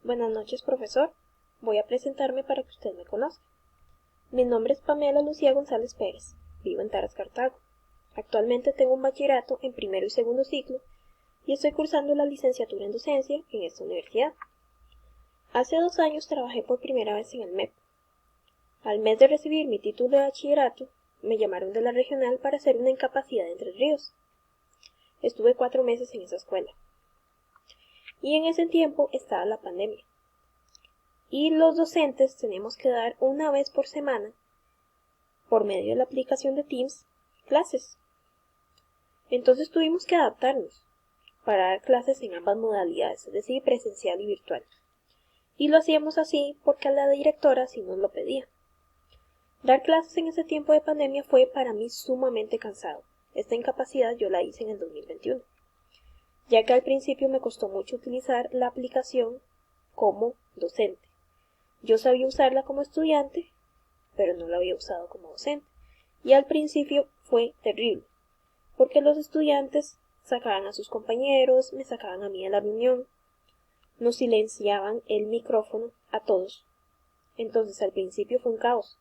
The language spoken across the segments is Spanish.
Buenas noches, profesor. Voy a presentarme para que usted me conozca. Mi nombre es Pamela Lucía González Pérez. Vivo en Taras, Cartago. Actualmente tengo un bachillerato en primero y segundo ciclo y estoy cursando la licenciatura en docencia en esta universidad. Hace 2 años trabajé por primera vez en el MEP. Al mes de recibir mi título de bachillerato, me llamaron de la regional para hacer una incapacidad de Entre Ríos. Estuve 4 meses en esa escuela. Y en ese tiempo estaba la pandemia. Y los docentes tenemos que dar una vez por semana, por medio de la aplicación de Teams, clases. Entonces tuvimos que adaptarnos para dar clases en ambas modalidades, es decir, presencial y virtual. Y lo hacíamos así porque la directora sí nos lo pedía. Dar clases en ese tiempo de pandemia fue para mí sumamente cansado. Esta incapacidad yo la hice en el 2021, ya que al principio me costó mucho utilizar la aplicación como docente. Yo sabía usarla como estudiante, pero no la había usado como docente. Y al principio fue terrible, porque los estudiantes sacaban a sus compañeros, me sacaban a mí de la reunión, nos silenciaban el micrófono a todos. Entonces al principio fue un caos.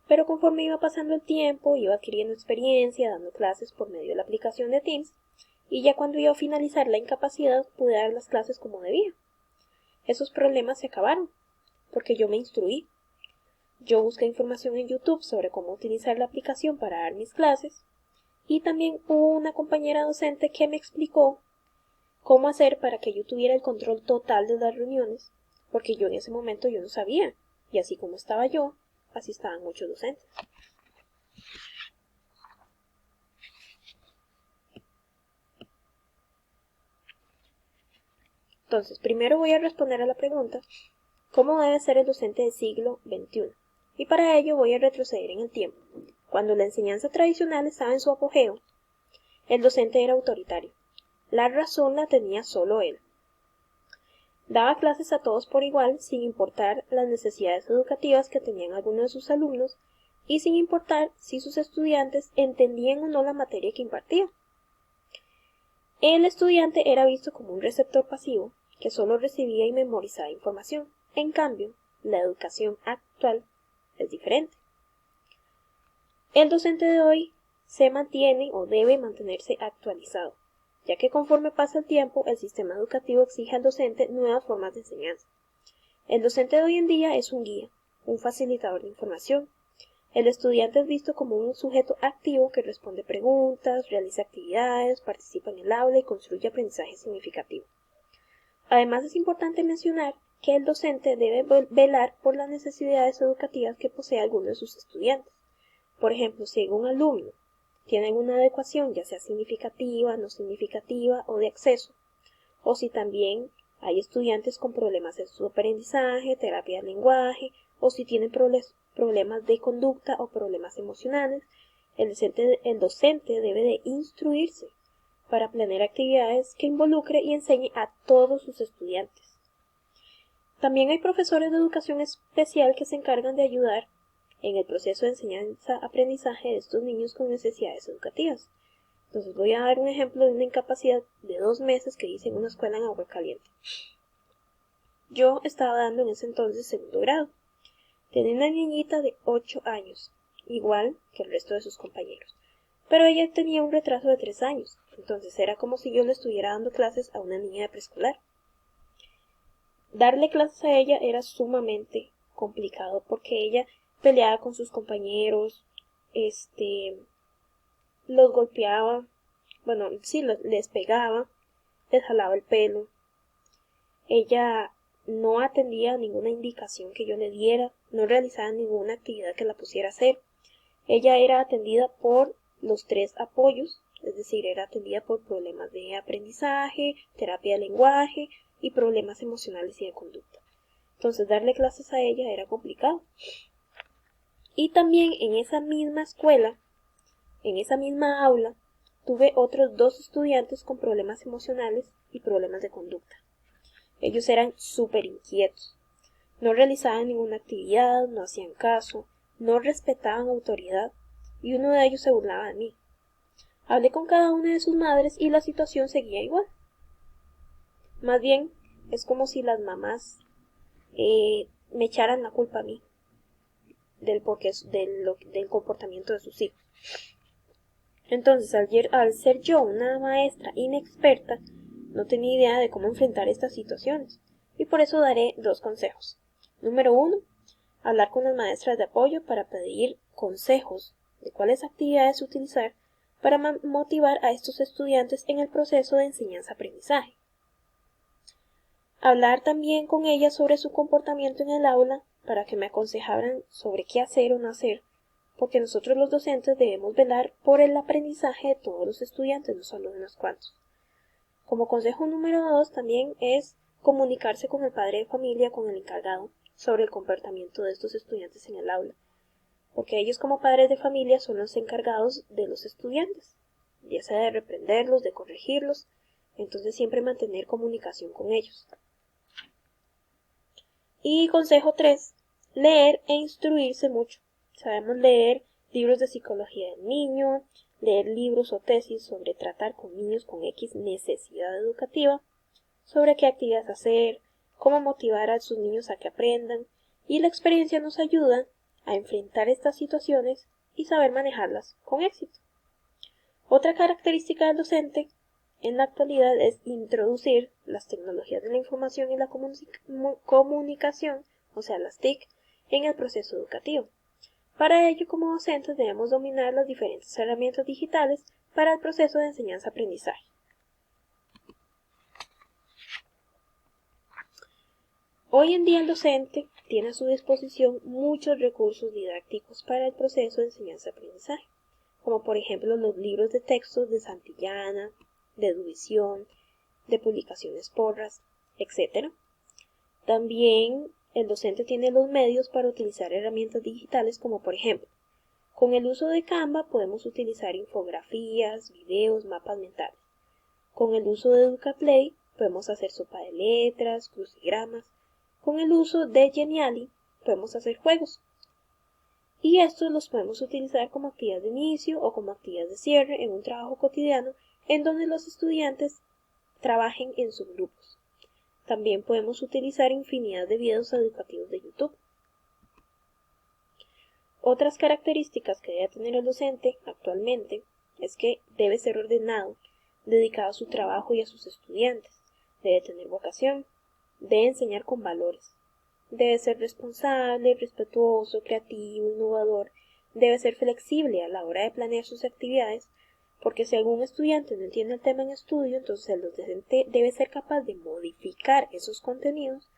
Pero conforme iba pasando el tiempo, iba adquiriendo experiencia, dando clases por medio de la aplicación de Teams, y ya cuando iba a finalizar la incapacidad pude dar las clases como debía. Esos problemas se acabaron, porque yo me instruí. Yo busqué información en YouTube sobre cómo utilizar la aplicación para dar mis clases, y también hubo una compañera docente que me explicó cómo hacer para que yo tuviera el control total de las reuniones, porque yo en ese momento yo no sabía, y así como estaba yo, así estaban muchos docentes. Entonces, primero voy a responder a la pregunta, ¿cómo debe ser el docente del siglo XXI? Y para ello voy a retroceder en el tiempo. Cuando la enseñanza tradicional estaba en su apogeo, el docente era autoritario. La razón la tenía solo él. Daba clases a todos por igual, sin importar las necesidades educativas que tenían algunos de sus alumnos y sin importar si sus estudiantes entendían o no la materia que impartía. El estudiante era visto como un receptor pasivo que solo recibía y memorizaba información. En cambio, la educación actual es diferente. El docente de hoy se mantiene o debe mantenerse actualizado, ya que conforme pasa el tiempo, el sistema educativo exige al docente nuevas formas de enseñanza. El docente de hoy en día es un guía, un facilitador de información. El estudiante es visto como un sujeto activo que responde preguntas, realiza actividades, participa en el aula y construye aprendizaje significativo. Además, es importante mencionar que el docente debe velar por las necesidades educativas que posee alguno de sus estudiantes. Por ejemplo, si algún alumno tiene alguna adecuación, ya sea significativa, no significativa o de acceso, o si también hay estudiantes con problemas en su aprendizaje, terapia del lenguaje, o si tienen problemas de conducta o problemas emocionales, el docente debe de instruirse para planear actividades que involucre y enseñe a todos sus estudiantes. También hay profesores de educación especial que se encargan de ayudar en el proceso de enseñanza-aprendizaje de estos niños con necesidades educativas. Entonces voy a dar un ejemplo de una incapacidad de 2 meses que hice en una escuela en Aguascalientes. Yo estaba dando en ese entonces segundo grado. Tenía una niñita de 8 años, igual que el resto de sus compañeros, pero ella tenía un retraso de 3 años, entonces era como si yo le estuviera dando clases a una niña de preescolar. Darle clases a ella era sumamente complicado porque ella peleaba con sus compañeros, los golpeaba, les pegaba, les jalaba el pelo. Ella no atendía ninguna indicación que yo le diera, no realizaba ninguna actividad que la pusiera a hacer. Ella era atendida por los 3 apoyos, es decir, era atendida por problemas de aprendizaje, terapia de lenguaje y problemas emocionales y de conducta. Entonces darle clases a ella era complicado. Y también en esa misma escuela, en esa misma aula, tuve otros 2 estudiantes con problemas emocionales y problemas de conducta. Ellos eran súper inquietos. No realizaban ninguna actividad, no hacían caso, no respetaban autoridad y uno de ellos se burlaba de mí. Hablé con cada una de sus madres y la situación seguía igual. Más bien, es como si las mamás me echaran la culpa a mí del comportamiento de sus hijos. Entonces, al ser yo una maestra inexperta, no tenía idea de cómo enfrentar estas situaciones, y por eso daré 2 consejos. Número 1, hablar con las maestras de apoyo para pedir consejos de cuáles actividades utilizar para motivar a estos estudiantes en el proceso de enseñanza-aprendizaje. Hablar también con ellas sobre su comportamiento en el aula para que me aconsejaran sobre qué hacer o no hacer, porque nosotros los docentes debemos velar por el aprendizaje de todos los estudiantes, no solo de unos cuantos. Como consejo número 2 también es comunicarse con el padre de familia, con el encargado, sobre el comportamiento de estos estudiantes en el aula, porque ellos como padres de familia son los encargados de los estudiantes, ya sea de reprenderlos, de corregirlos, entonces siempre mantener comunicación con ellos. Y consejo 3, leer e instruirse mucho. Sabemos leer libros de psicología del niño, leer libros o tesis sobre tratar con niños con X necesidad educativa, sobre qué actividades hacer, cómo motivar a sus niños a que aprendan, y la experiencia nos ayuda a enfrentar estas situaciones y saber manejarlas con éxito. Otra característica del docente en la actualidad es introducir las tecnologías de la información y la comunicación, o sea, las TIC, en el proceso educativo. Para ello, como docentes debemos dominar las diferentes herramientas digitales para el proceso de enseñanza-aprendizaje. Hoy en día el docente tiene a su disposición muchos recursos didácticos para el proceso de enseñanza-aprendizaje, como por ejemplo los libros de textos de Santillana, de Eduvisión, de Publicaciones Porras, etc. También el docente tiene los medios para utilizar herramientas digitales como por ejemplo, con el uso de Canva podemos utilizar infografías, videos, mapas mentales. Con el uso de EducaPlay podemos hacer sopa de letras, crucigramas. Con el uso de Geniali podemos hacer juegos. Y estos los podemos utilizar como actividad de inicio o como actividad de cierre en un trabajo cotidiano en donde los estudiantes trabajen en subgrupos. También podemos utilizar infinidad de videos educativos de YouTube. Otras características que debe tener el docente actualmente es que debe ser ordenado, dedicado a su trabajo y a sus estudiantes, debe tener vocación, debe enseñar con valores, debe ser responsable, respetuoso, creativo, innovador, debe ser flexible a la hora de planear sus actividades, porque si algún estudiante no entiende el tema en estudio, entonces el docente debe ser capaz de modificar esos contenidos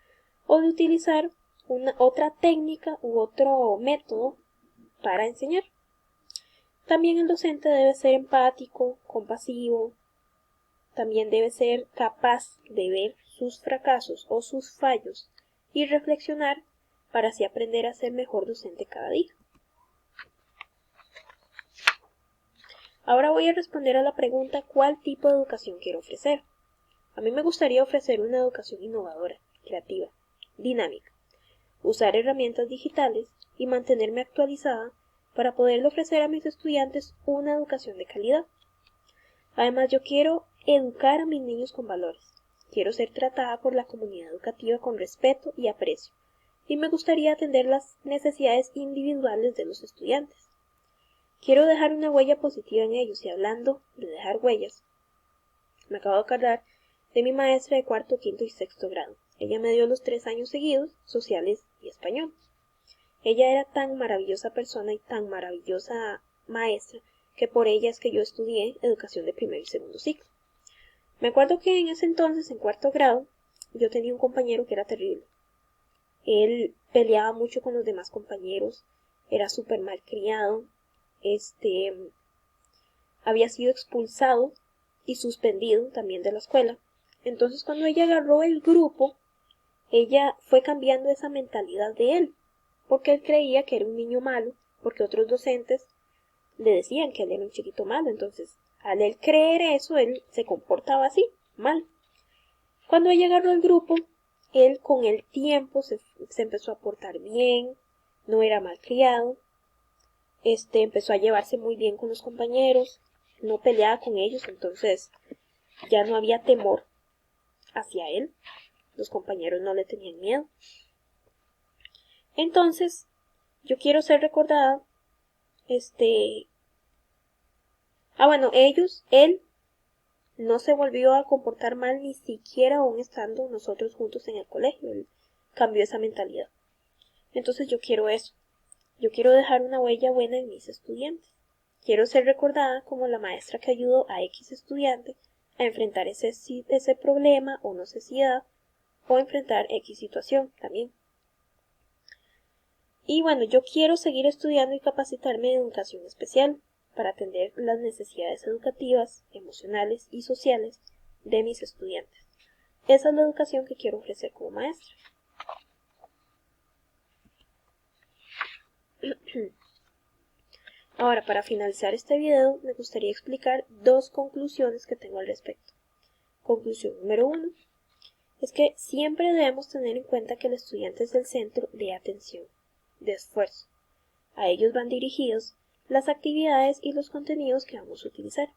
o de utilizar otra técnica u otro método para enseñar. También el docente debe ser empático, compasivo, también debe ser capaz de ver sus fracasos o sus fallos y reflexionar para así aprender a ser mejor docente cada día. Ahora voy a responder a la pregunta ¿cuál tipo de educación quiero ofrecer? A mí me gustaría ofrecer una educación innovadora, creativa, dinámica, usar herramientas digitales y mantenerme actualizada para poderle ofrecer a mis estudiantes una educación de calidad. Además, yo quiero educar a mis niños con valores. Quiero ser tratada por la comunidad educativa con respeto y aprecio, y me gustaría atender las necesidades individuales de los estudiantes. Quiero dejar una huella positiva en ellos, y hablando de dejar huellas, me acabo de acordar de mi maestra de cuarto, quinto y sexto grado. Ella me dio los 3 años seguidos, sociales y español. Ella era tan maravillosa persona y tan maravillosa maestra que por ella es que yo estudié educación de primer y segundo ciclo. Me acuerdo que en ese entonces, en cuarto grado, yo tenía un compañero que era terrible. Él peleaba mucho con los demás compañeros, era súper malcriado, había sido expulsado y suspendido también de la escuela. Entonces cuando ella agarró el grupo, ella fue cambiando esa mentalidad de él, porque él creía que era un niño malo, porque otros docentes le decían que él era un chiquito malo, entonces al él creer eso, él se comportaba así, mal. Cuando ella agarró el grupo, él con el tiempo se empezó a portar bien, no era malcriado, empezó a llevarse muy bien con los compañeros, no peleaba con ellos, entonces ya no había temor hacia él, los compañeros no le tenían miedo. Entonces, yo quiero ser recordada, él no se volvió a comportar mal ni siquiera aún estando nosotros juntos en el colegio. Él cambió esa mentalidad. Entonces yo quiero eso. Yo quiero dejar una huella buena en mis estudiantes. Quiero ser recordada como la maestra que ayudó a X estudiante a enfrentar ese problema o necesidad o enfrentar X situación también. Y bueno, yo quiero seguir estudiando y capacitarme en educación especial para atender las necesidades educativas, emocionales y sociales de mis estudiantes. Esa es la educación que quiero ofrecer como maestra. Ahora, para finalizar este video, me gustaría explicar dos conclusiones que tengo al respecto. Conclusión número 1 es que siempre debemos tener en cuenta que el estudiante es el centro de atención, de esfuerzo. A ellos van dirigidos las actividades y los contenidos que vamos a utilizar,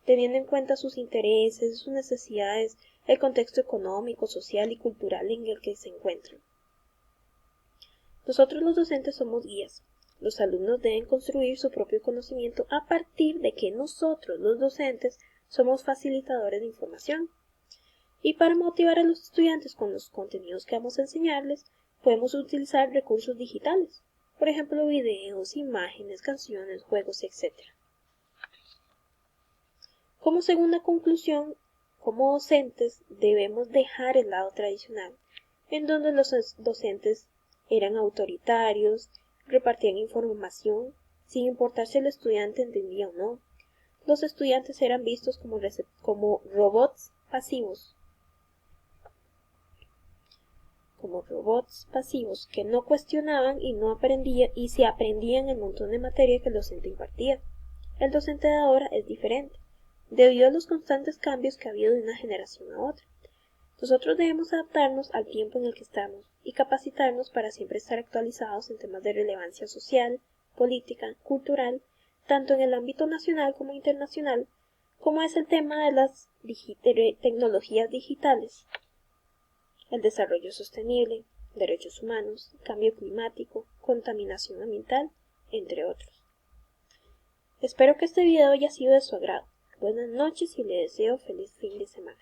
teniendo en cuenta sus intereses, sus necesidades, el contexto económico, social y cultural en el que se encuentran. Nosotros los docentes somos guías. Los alumnos deben construir su propio conocimiento a partir de que nosotros, los docentes, somos facilitadores de información. Y para motivar a los estudiantes con los contenidos que vamos a enseñarles, podemos utilizar recursos digitales, por ejemplo, videos, imágenes, canciones, juegos, etc. Como segunda conclusión, como docentes debemos dejar el lado tradicional, en donde los docentes eran autoritarios, repartían información, sin importar si el estudiante entendía o no. Los estudiantes eran vistos como robots pasivos que no cuestionaban y no aprendían y se aprendían el montón de materia que el docente impartía. El docente de ahora es diferente, debido a los constantes cambios que ha habido de una generación a otra. Nosotros debemos adaptarnos al tiempo en el que estamos y capacitarnos para siempre estar actualizados en temas de relevancia social, política, cultural, tanto en el ámbito nacional como internacional, como es el tema de las tecnologías digitales, el desarrollo sostenible, derechos humanos, cambio climático, contaminación ambiental, entre otros. Espero que este video haya sido de su agrado. Buenas noches y le deseo feliz fin de semana.